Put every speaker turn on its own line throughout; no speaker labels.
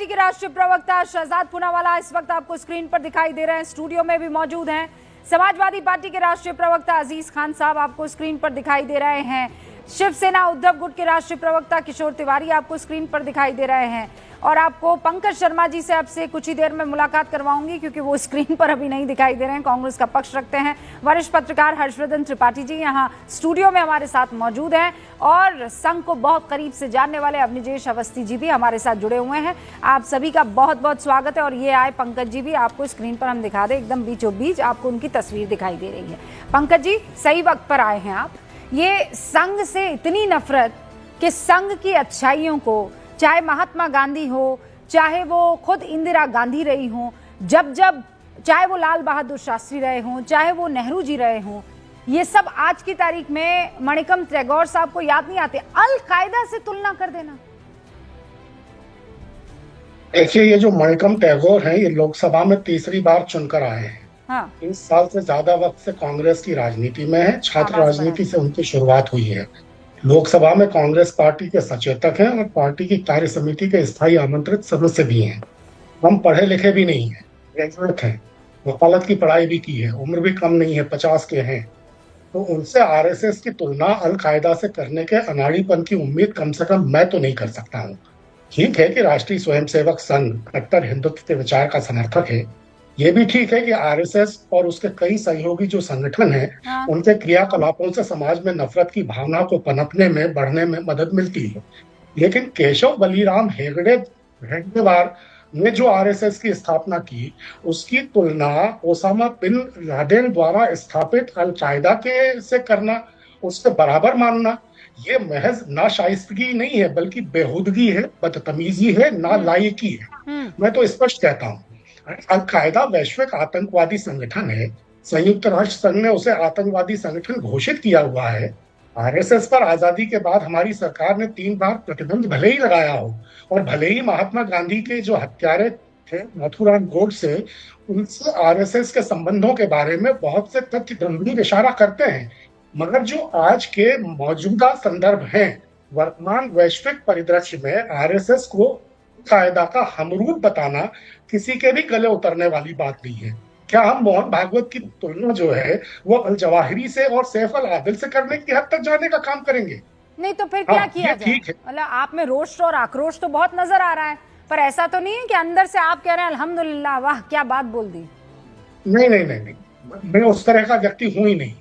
Party के राष्ट्रीय प्रवक्ता शहजाद पूनावाला इस वक्त आपको स्क्रीन पर दिखाई दे रहे हैं, स्टूडियो में भी मौजूद हैं। समाजवादी पार्टी के राष्ट्रीय प्रवक्ता अजीज खान साहब आपको स्क्रीन पर दिखाई दे रहे हैं। शिवसेना उद्धव गुट के राष्ट्रीय प्रवक्ता किशोर तिवारी आपको स्क्रीन पर दिखाई दे रहे हैं। और आपको पंकज शर्मा जी से आपसे कुछ ही देर में मुलाकात करवाऊंगी, क्योंकि वो स्क्रीन पर अभी नहीं दिखाई दे रहे हैं, कांग्रेस का पक्ष रखते हैं। वरिष्ठ पत्रकार हर्षवर्धन त्रिपाठी जी यहाँ स्टूडियो में हमारे साथ मौजूद हैं और संघ को बहुत करीब से जानने वाले अवनिजेश अवस्थी जी भी हमारे साथ जुड़े हुए हैं। आप सभी का बहुत बहुत स्वागत है। और ये आए पंकज जी भी, आपको स्क्रीन पर हम दिखा दें, एकदम बीचों बीच आपको उनकी तस्वीर दिखाई दे रही है। पंकज जी, सही वक्त पर आए हैं आप। ये संघ से इतनी नफरत कि संघ की अच्छाइयों को, चाहे महात्मा गांधी हो, चाहे वो खुद इंदिरा गांधी रही हो, चाहे वो लाल बहादुर शास्त्री रहे हों, चाहे वो नेहरू जी रहे हों, ये सब आज की तारीख में मणिकम टैगोर साहब को याद नहीं आते। अल कायदा से तुलना कर देना।
देखिए, ये जो मणिकम टैगोर हैं, ये लोकसभा में तीसरी बार चुनकर आए हैं।
हाँ।
30 साल से ज्यादा वक्त से कांग्रेस की राजनीति में है। छात्र राजनीति से उनकी शुरुआत हुई है। लोकसभा में कांग्रेस पार्टी के सचेतक हैं और पार्टी की कार्य समिति के स्थायी आमंत्रित सदस्य भी हैं। हम पढ़े लिखे भी नहीं हैं, ग्रेजुएट हैं, वकालत की पढ़ाई भी की है, उम्र भी कम नहीं है, 50 के हैं। तो उनसे आरएसएस की तुलना अल कायदा से करने के अनाड़ीपन की उम्मीद कम से कम मैं तो नहीं कर सकता हूँ। ठीक है कि राष्ट्रीय स्वयंसेवक संघ कट्टर हिंदुत्व के विचार का समर्थक है। ये भी ठीक है कि आरएसएस और उसके कई सहयोगी जो संगठन हैं, उनके क्रियाकलापों से समाज में नफरत की भावना को पनपने में, बढ़ने में मदद मिलती है। लेकिन केशव बलिराम हेगड़ेवार ने जो आरएसएस की स्थापना की, उसकी तुलना ओसामा बिन लादेन द्वारा स्थापित अल कायदा के से करना, उससे बराबर मानना, ये महज नाशाइस्तगी नहीं है, बल्कि बेहूदगी है, बदतमीजी है, नालायकी है। मैं तो स्पष्ट कहता हूँ, अल कायदा वैश्विक आतंकवादी संगठन है। संयुक्त राष्ट्र संघ ने उसे आतंकवादी संगठन घोषित किया हुआ है। आरएसएस पर आजादी के बाद हमारी सरकार ने 3 बार प्रतिबंध भले ही लगाया हो, और भले ही महात्मा गांधी के जो हत्यारे थे नाथूराम गोडसे, उनसे आरएसएस के संबंधों के बारे में बहुत से तथ्य गंभीर इशारा करते हैं, मगर जो आज के मौजूदा संदर्भ हैं, वर्तमान वैश्विक परिदृश्य में आरएसएस को कायदा का हमरूप बताना किसी के भी गले उतरने वाली बात नहीं है। क्या हम मोहन भागवत की तुलना जो है वो अल जवाहिरी से और सैफ अल आदिल से करने की हद तक जाने का काम करेंगे?
नहीं तो फिर क्या किया जाए? मतलब आप में रोष और आक्रोश तो बहुत नजर आ रहा है, पर ऐसा तो नहीं है कि अंदर से आप कह रहे हैं अल्हम्दुलिल्लाह, वाह क्या बात बोल दी।
नहीं नहीं नहीं नहीं, मैं उस तरह का व्यक्ति हूं ही नहीं।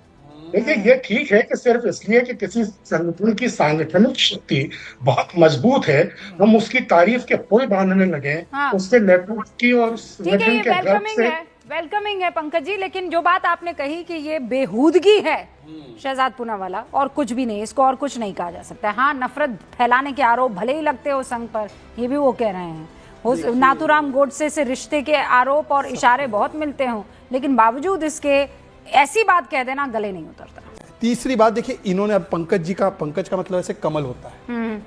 देखिए, ये ठीक है कि सिर्फ इसलिए कि किसी संगठन की सांगठनिक शक्ति बहुत मजबूत है, हम उसकी तारीफ के पुल बांधने लगे। उसके नेटवर्क की और संगठन के गर्व से
वेलकमिंग है पंकज जी। लेकिन जो बात आपने कही कि ये बेहूदगी है शहजाद पूनावाला, और कुछ भी नहीं, इसको और कुछ नहीं कहा जा सकता। हाँ, नफरत फैलाने के आरोप भले ही लगते हो संघ पर, ये भी वो कह रहे हैं। नाथूराम गोडसे से रिश्ते के आरोप और इशारे बहुत मिलते हों, लेकिन बावजूद इसके ऐसी बात कह देना गले नहीं उतरता।
तीसरी बात देखिए, इन्होंने अब पंकज का मतलब ऐसे कमल होता है,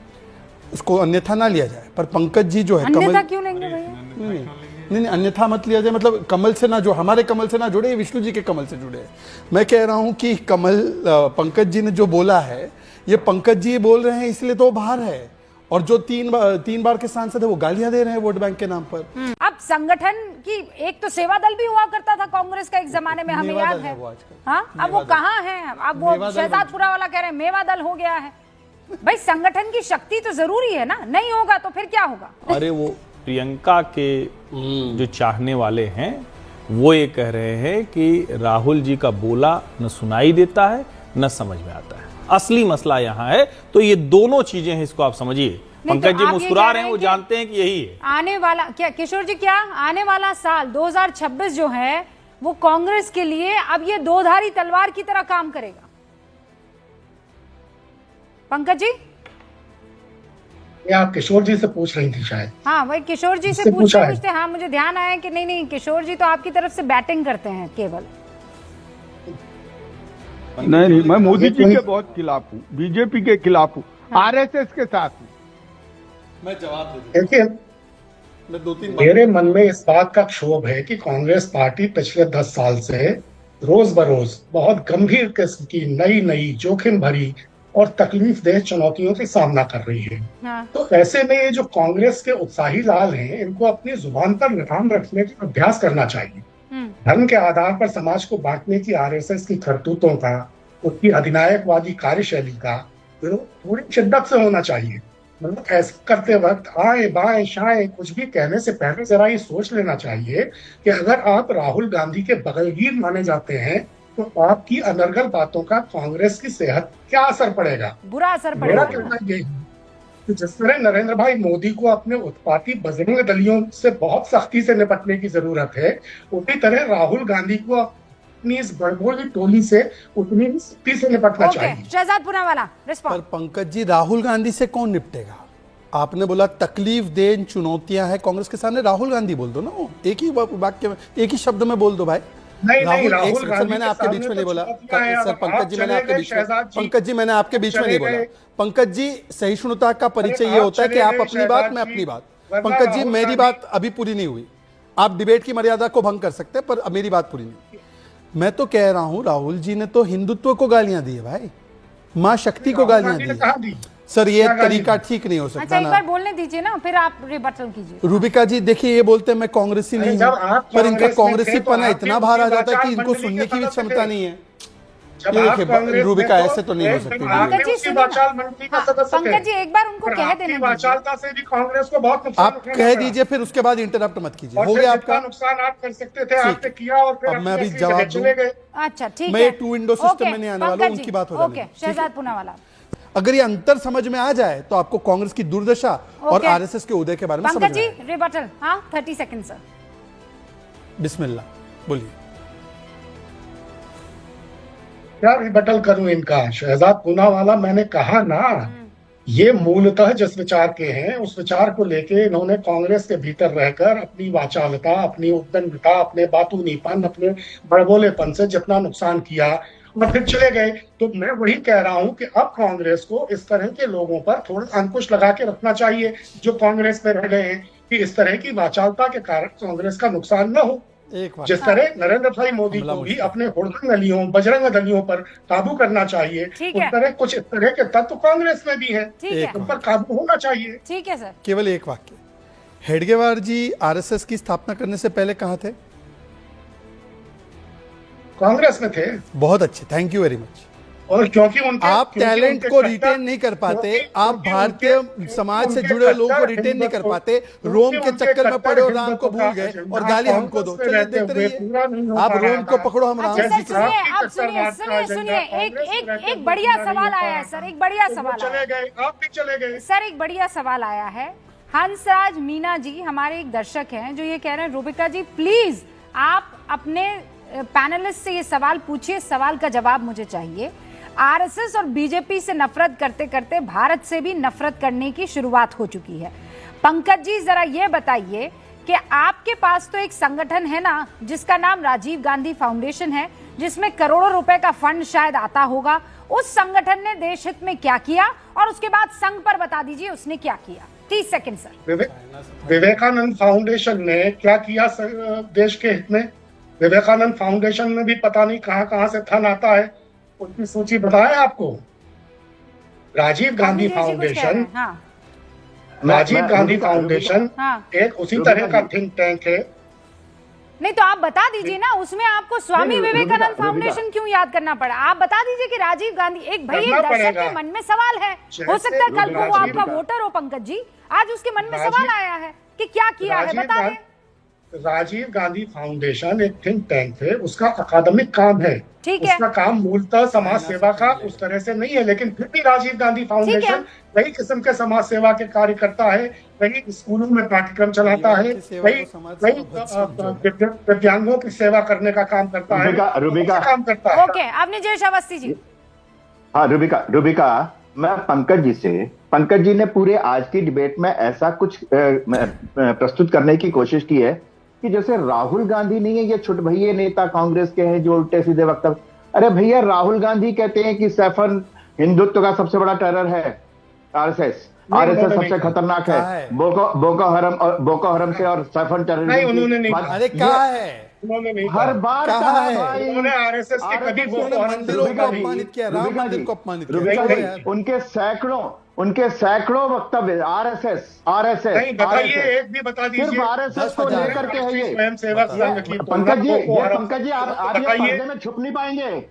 उसको अन्यथा ना लिया जाए, पर पंकज जी जो है
अन्यथा क्यों लेंगे भैया?
नहीं, अन्यथा मत लिया जाए। मतलब कमल से ना, जो हमारे कमल से ना जुड़े, विष्णु जी के कमल से जुड़े। मैं कह रहा हूं कि पंकज जी ने जो बोला है, ये पंकज जी बोल रहे हैं इसलिए तो बाहर है, और जो तीन बार के सांसद है वो गालियां दे रहे हैं वोट बैंक के नाम पर।
अब संगठन की एक तो सेवा दल भी हुआ करता था कांग्रेस का एक जमाने में, हमें याद है। हाँ, अब वो कहाँ है? अब वो शहजाद पूनावाला कह रहे हैं मेवा दल हो गया है। भाई, संगठन की शक्ति तो जरूरी है ना, नहीं होगा तो फिर क्या होगा?
अरे वो प्रियंका के जो चाहने वाले हैं वो ये कह रहे हैं कि राहुल जी का बोला न सुनाई देता है न समझ में आता है। असली मसला यहाँ है। तो ये दोनों चीजें हैं, इसको आप समझिए। पंकज जी मुस्कुरा रहे हैं, वो जानते हैं कि यही है
आने वाला। क्या किशोर जी, क्या आने वाला साल 2026 जो है वो कांग्रेस के लिए अब ये दोधारी तलवार की तरह काम करेगा? पंकज जी,
आप किशोर जी से पूछ रही थी शायद।
हाँ, वही किशोर जी से पूछते। हाँ, मुझे ध्यान आया कि नहीं, किशोर जी तो आपकी तरफ से बैटिंग करते हैं केवल।
नहीं, मैं मोदी जी के बहुत खिलाफ हूँ, बीजेपी के खिलाफ हूँ, आरएसएस के साथ हूँ।
मैं जवाब
देखिए, मेरे मन में इस बात का क्षोभ है कि कांग्रेस पार्टी पिछले 10 साल से रोज बरोज बहुत गंभीर किस्म की नई जोखिम भरी और तकलीफदेह चुनौतियों का सामना कर रही है।
हाँ।
तो ऐसे में ये जो कांग्रेस के उत्साही लाल हैं, इनको अपनी जुबान पर लगाम रखने का अभ्यास करना चाहिए। धर्म के आधार पर समाज को बांटने की आरएसएस की करतूतों का, उसकी अधिनायकवादी कार्यशैली का विरोध पूरी शिद्दत से होना चाहिए। मतलब ऐसा करते वक्त आए बाएं शाएं कुछ भी कहने से पहले जरा ये सोच लेना चाहिए कि अगर आप राहुल गांधी के बगलगीर माने जाते हैं तो आपकी अनर्गल बातों का कांग्रेस की सेहत क्या असर पड़ेगा?
बुरा असर
मेरा
पड़ेगा।
कहना ये है कि जिस तरह नरेंद्र भाई मोदी को अपने उत्पाती बजरंग दलियों से बहुत सख्ती से निपटने की जरूरत है, उसी तरह राहुल गांधी को अपनी इस बड़बोली टोली से उतनी ही सख्ती से निपटना
ओके,
चाहिए।
शहजाद पूनावाला
पर
रिस्पॉन्ड।
पंकज जी, राहुल गांधी से कौन निपटेगा? आपने बोला तकलीफ देन चुनौतियां हैं कांग्रेस के सामने, राहुल गांधी बोल दो ना, वो एक ही वाक्य में, एक ही शब्द में बोल दो भाई।
नहीं,
एक
राहुल
सेकंड,
गांधी
मैंने
के
आपके बीच
सामने
में नहीं
तो
बोला
चुनौतियां हैं।
सर, पंकज जी, मैंने
आप
आपके
चले
बीच में,
गए शहजाद जी,
पंकज जी, मैंने आपके बीच में नहीं
चले
बोला।
गए।
पंकज जी, सहिष्णुता का परिचय ये
आप
होता है कि
चले
आप
गए
अपनी बात, मैं
शहजाद
अपनी
जी,
बात।
वरना
पंकज जी,
राहुल
मेरी
गांधी-
बात अभी पूरी नहीं हुई। आप डिबेट की मर्यादा को भंग कर सकते हैं, पर मेरी बात पूरी नहीं। मैं तो कह रहा हूं, राहुल जी ने तो हिंदुत्व को गालियां दी है भाई, मां शक्ति को
राहुल
गालियां
गांधी ने
दी
कहा
है।
दी?
सर, ये
क्या गाली
तरीका
दी?
ठीक नहीं हो
अच्छा,
सकता
एक
ना।
बार बोलने दीजिए ना, फिर आप रिबटल कीजिए।
रूबिका जी, देखिए, ये बोलते हैं मैं कांग्रेसी
अरे
नहीं
जब
हूं,
आप
पर इनका
कांग्रेस में
कांग्रेसी
थे तो
पना
आप
इतना
भी
बाहर आ
उसी
जाता है कि
वाचाल
इनको
मंडली के
सुनने की भी
सदस्य
क्षमता
थे।
नहीं है।
जब
ये
आप
देखिए,
कांग्रेस में
रूबिका,
तो
ऐसे तो नहीं हो
एक
सकती
दिन
दीदी।
आप भी
पंकज जी,
उसी
सुनिए ना।
वाचाल मंडली का
हाँ,
सदस्य थे।
पंकज जी, एक बार उनको
पर
कह
आपकी
देने दीजिए।
वाचालता से भी कांग्रेस को बहुत नुकसान
आप
उठाना
कह
पड़ा।
दीजिए, फिर उसके बाद इंटरप्ट मत कीजिए।
और
हो
फिर
गया
जितना
आपका।
नुकसान आप कर सकते थे आपने किया और फिर
अब मैं
अपनी
भी
असली
जवाब
जगह चले गए।
अच्छा, ठीक है।
मैं ये टू विंडो सिस्टम
ओके,
में नहीं आने वाला हूं,
पंकज जी,
उनकी बात हो जाने
ओके,
दो। ठीक
शहजाद
है?
पूनावाला।
अगर ये अंतर समझ में आ जाए तो आपको कांग्रेस की दुर्दशा और
ओके।
आरएसएस के उदय के बारे में समझ
पंकज
में
जी,
आएगा।
रिबटल। हाँ, 30 सेकंड सर।
बिस्मिल्लाह, बोलिए।
क्या रिबटल करूं इनका? शहजाद पूनावाला, मैंने कहा ना, ये मूलतः जिस विचार के हैं उस विचार को लेके इन्होंने कांग्रेस के भीतर रहकर अपनी वाचालता, अपनी उद्दंडता, अपने बातूनीपन, अपने बड़बोलेपन से जितना नुकसान किया और फिर चले गए। तो मैं वही कह रहा हूं कि अब कांग्रेस को इस तरह के लोगों पर थोड़ा अंकुश लगा के रखना चाहिए जो कांग्रेस में रह गए हैं, कि इस तरह की वाचालता के कारण कांग्रेस का नुकसान न हो।
एक बात,
जिस तरह नरेंद्र भाई मोदी
हमला
को भी
मुश्किल।
अपने हुड़दंग दलियों, बजरंग दलियों पर काबू करना चाहिए,
ठीक
उस
है।
तरह कुछ इस तरह के तत्व कांग्रेस में भी हैं,
ठीक
एक
है,
उन पर काबू होना चाहिए।
ठीक है सर।
केवल एक वाक्य। हेडगेवार जी आरएसएस की स्थापना करने से पहले कहां थे?
कांग्रेस में थे।
बहुत अच्छे, थैंक यू वेरी मच।
और क्योंकि उनके
आप
क्योंकि
टैलेंट
उनके
को
कट्टर-
रिटेन नहीं कर पाते,
क्योंकि-
आप
क्योंकि
भारतीय
उनके-
समाज से
उनके
जुड़े लोगों को
कट्टर
रिटेन नहीं कर
हिंदुत्व-
पाते,
क्योंकि
रोम के
उनके
चक्कर में
कट्टर
पड़े और राम को
हिंदुत्व
भूल
का
गए
एजेंडा
और गाली हमको दो।
कांग्रेस में
चलिए,
रहते
देखते
हुए
रहिए।
पूरा नहीं हो
आप
पा रहा
रोम को
था।
पकड़ो, हम राम
अच्छा
जी
सर,
की
सुनिए,
तरफ।
आप सुनिए, एक बढ़िया सवाल आया है सर, एक बढ़िया सवाल
चले
आया
गए, आप भी चले गए।
सर, एक बढ़िया सवाल आया है। हंसराज मीना जी हमारे एक दर्शक हैं जो ये कह रहे हैं, रूबिका जी प्लीज आप अपने पैनलिस्ट से ये सवाल पूछिए, सवाल का जवाब मुझे चाहिए। आरएसएस और बीजेपी से नफरत करते करते भारत से भी नफरत करने की शुरुआत हो चुकी है। पंकज जी, जरा ये बताइए कि आपके पास तो एक संगठन है ना जिसका नाम राजीव गांधी फाउंडेशन है, जिसमें करोड़ों रुपए का फंड शायद आता होगा। उस संगठन ने देश हित में क्या किया और उसके बाद संघ पर बता दीजिए उसने क्या किया। 30 सेकंड सर।
विवेकानंद फाउंडेशन ने क्या किया देश के हित में? विवेकानंद फाउंडेशन में भी पता नहीं कहां कहां से धन आता है, उसकी सूची बताए आपको? राजीव गांधी फाउंडेशन,
हाँ,
राजीव गांधी फाउंडेशन
हाँ।
एक उसी तरह का थिंक टैंक है।
नहीं तो आप बता दीजिए ना, उसमें आपको स्वामी विवेकानंद फाउंडेशन क्यों याद करना पड़ा? आप बता दीजिए कि राजीव गांधी, एक भाई, एक
करना
दर्शक
पड़ेगा।
के मन में सवाल है, हो सकता है कल को वो आपका वोटर हो पंकज जी, आज उसके मन में सवाल आया है कि क्या किया है, बता दें।
राजीव गांधी फाउंडेशन एक थिंक टैंक है, उसका अकादमिक काम है,
ठीक है।
उसका काम मूलतः समाज सेवा का उस तरह से नहीं है, लेकिन फिर भी राजीव गांधी फाउंडेशन वही किस्म के समाज सेवा के कार्य करता है, वही स्कूलों में पाठ्यक्रम चलाता है, वही दिव्यांगों की सेवा करने का काम करता है,
रूबिका
काम करता है।
ओके, आपने जयेश अवस्थी जी।
हाँ रूबिका, मैं पंकज जी ने पूरे आज की डिबेट में ऐसा कुछ प्रस्तुत करने की कोशिश की है कि जैसे राहुल गांधी नहीं है, ये छुट भैये नेता कांग्रेस के हैं जो उल्टे सीधे वक्तव्य। अरे भैया, राहुल गांधी कहते हैं कि सैफन हिंदुत्व का सबसे बड़ा टेरर है, आरएसएस सबसे खतरनाक है, बोको हरम से और सैफन टेररिज्म।
नहीं, उन्होंने नहीं।
अरे क्या है,
उन्होंने नहीं
हर
कहा।
बार
कहा
कहा
है।
भाई।
उन्होंने आरएसएस के कभी
RSS
बोको हराम
मंदिरों
रुबिका
को
जी,
अपमानित किया, राम
रुबिका
मंदिर
जी,
को अपमानित
रुबिका
किया।
जी,
यार,
उनके सैकड़ों वक्तव्य आरएसएस
नहीं बताइए, एक भी बता
सिर्फ
दीजिए।
आरएसएस को
10,000
लेकर के है
राष्ट्रीय
ये।
स्वयंसेवक संघ की तुलना
पंकज जी,
बोको
ये
हराम
पंकज जी,
से
आप ये
बताइए।
पर्दे में छुप नहीं पाएंगे।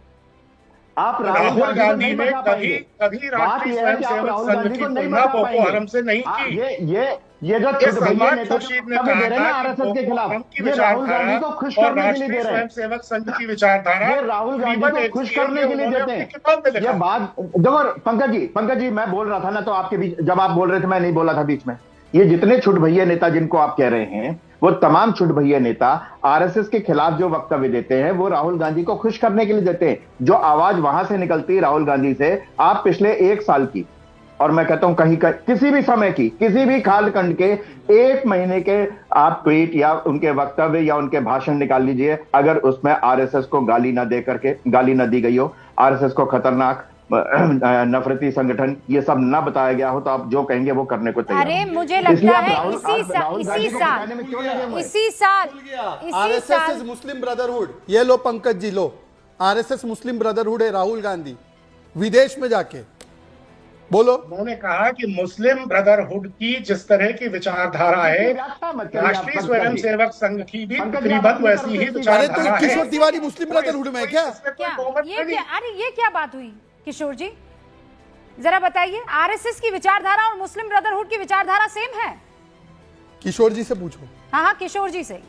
आप
राहुल
को
गांधी
नहीं
ने
बचा
कभी
पाएंगे।
कभी
बात
राष्ट्रीय
यह है कि आप
स्वयंसेवक
राहुल
संघ
गांधी
की
को नहीं
तुलना
बचा
बोको
पाएंगे।
हराम से नहीं
हाँ,
की।
ये जो
ये
छुट भैया
सलमान
नेता
खुर्शीद ने
वक्तव्य
कहा
दे रहे हैं
था
ना
कि
आरएसएस के
बोको
खिलाफ,
हराम की
ये राहुल
विचारधारा
गांधी को खुश
और
करने के लिए
राष्ट्रीय
दे रहे हैं।
स्वयंसेवक संघ की विचारधारा
ये राहुल गांधी
करीबन
को
एक
खुश
सी
करने के लिए
उन्होंने
देते
अपनी
हैं।
किताब में लिखा।
ये बात देखो पंकज जी, मैं बोल रहा था ना, तो आपके बीच जब आप बोल रहे थे मैं नहीं बोला था बीच में। ये जितने छुट भैया नेता जिनको आप कह रहे हैं, वो तमाम छुट भैया नेता आरएसएस के खिलाफ जो वक्तव्य देते हैं वो राहुल गांधी को खुश करने के लिए देते हैं। जो आवाज वहां से निकलती है राहुल गांधी से, आप पिछले 1 साल की, और मैं कहता हूं कहीं किसी भी समय की, किसी भी कालखंड के 1 महीने के आप ट्वीट या उनके वक्तव्य या उनके भाषण निकाल लीजिए, अगर उसमें आरएसएस को गाली ना दी गई हो, आरएसएस को खतरनाक नफरती संगठन ये सब ना बताया गया हो, तो आप जो कहेंगे वो करने को तैयार
अरे
हैं।
मुझे
इसलिए
लगता
आप
है
राहुल गांधी को बताने में क्यों लगे हुए हैं?
इसी साल
आरएसएस इज मुस्लिम ब्रदरहुड। ये लो पंकज जी, लो, आरएसएस मुस्लिम ब्रदरहुड है। राहुल गांधी विदेश में जाके बोलो।
उन्होंने कहा कि मुस्लिम ब्रदरहुड की जिस तरह की विचारधारा है,
व्याख्या मत करिए आप,
राष्ट्रीय
पंकज जी।
स्वयंसेवक संघ की भी
पंकज जी,
तकरीबन
आप
वैसी ही
अरे
अरे
विचारधारा
तो
है।
किशोर तिवारी मुस्लिम ब्रदरहुड में है क्या?
क्या ये क्या बात हुई किशोर जी, जरा बताइए। आरएसएस की विचारधारा और मुस्लिम ब्रदरहुड की विचारधारा सेम है?
किशोर जी से पूछो।
हाँ किशोर जी से।